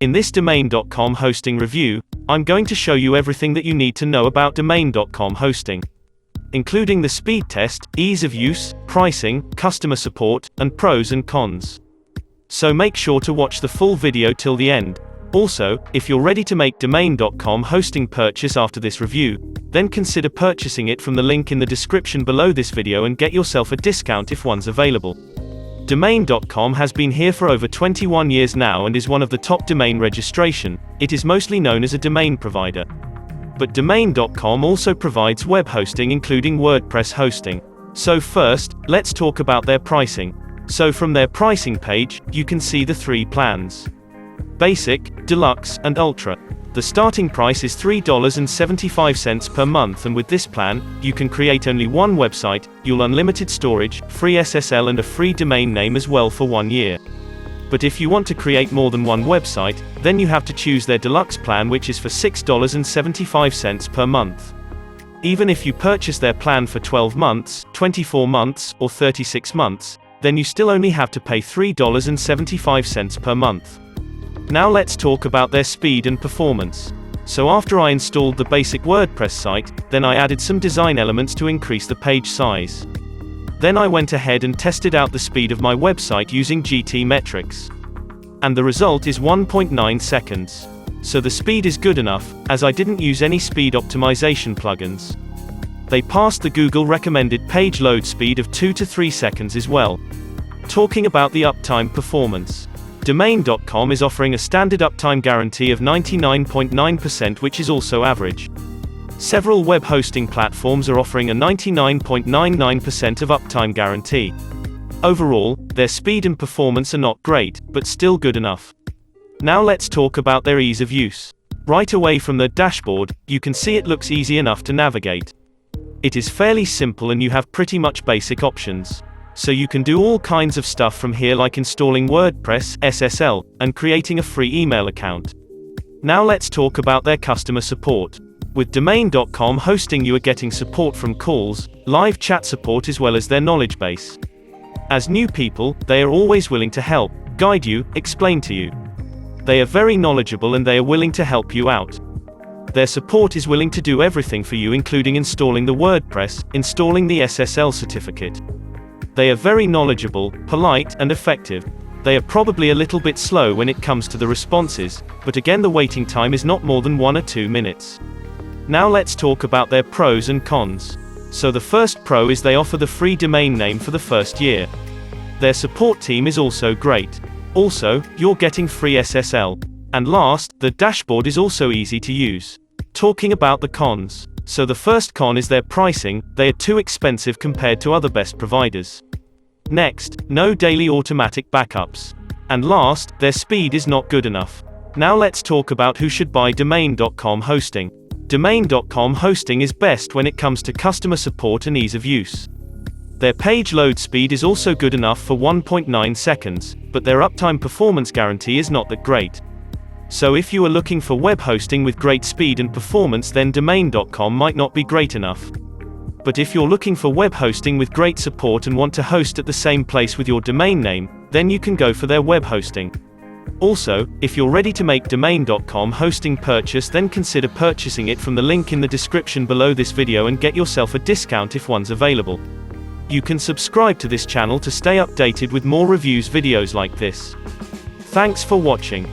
In this domain.com hosting review, I'm going to show you everything that you need to know about domain.com hosting, including the speed test, ease of use, pricing, customer support, and pros and cons. So make sure to watch the full video till the end. Also, if you're ready to make domain.com hosting purchase after this review, then consider purchasing it from the link in the description below this video and get yourself a discount if one's available. Domain.com has been here for over 21 years now and is one of the top domain registration. It is mostly known as a domain provider. But domain.com also provides web hosting including WordPress hosting. So first, let's talk about their pricing. So from their pricing page, you can see the 3 plans: Basic, Deluxe, and Ultra. The starting price is $3.75 per month, and with this plan, you can create only one website, you'll unlimited storage, free SSL and a free domain name as well for 1 year. But if you want to create more than one website, then you have to choose their Deluxe plan, which is for $6.75 per month. Even if you purchase their plan for 12 months, 24 months, or 36 months, then you still only have to pay $3.75 per month. Now let's talk about their speed and performance. So after I installed the basic WordPress site, then I added some design elements to increase the page size. Then I went ahead and tested out the speed of my website using GT Metrix. And the result is 1.9 seconds. So the speed is good enough, as I didn't use any speed optimization plugins. They passed the Google recommended page load speed of 2 to 3 seconds as well. Talking about the uptime performance. Domain.com is offering a standard uptime guarantee of 99.9%, which is also average. Several web hosting platforms are offering a 99.99% of uptime guarantee. Overall, their speed and performance are not great, but still good enough. Now let's talk about their ease of use. Right away from the dashboard, you can see it looks easy enough to navigate. It is fairly simple and you have pretty much basic options. So you can do all kinds of stuff from here, like installing WordPress, SSL, and creating a free email account. Now let's talk about their customer support. With domain.com hosting, you are getting support from calls, live chat support, as well as their knowledge base. As new people, they are always willing to help, guide you, explain to you. They are very knowledgeable and they are willing to help you out. Their support is willing to do everything for you, including installing the WordPress, installing the SSL certificate. They are very knowledgeable, polite, and effective. They are probably a little bit slow when it comes to the responses, but again the waiting time is not more than 1 or 2 minutes. Now let's talk about their pros and cons. So the first pro is they offer the free domain name for the first year. Their support team is also great. Also, you're getting free SSL. And last, the dashboard is also easy to use. Talking about the cons. So the first con is their pricing. They are too expensive compared to other best providers. Next, no daily automatic backups. And last, their speed is not good enough. Now let's talk about who should buy domain.com hosting. Domain.com hosting is best when it comes to customer support and ease of use. Their page load speed is also good enough for 1.9 seconds, but their uptime performance guarantee is not that great. So if you are looking for web hosting with great speed and performance, then domain.com might not be great enough. But if you're looking for web hosting with great support and want to host at the same place with your domain name, then you can go for their web hosting. Also, if you're ready to make domain.com hosting purchase, then consider purchasing it from the link in the description below this video and get yourself a discount if one's available. You can subscribe to this channel to stay updated with more reviews videos like this. Thanks for watching.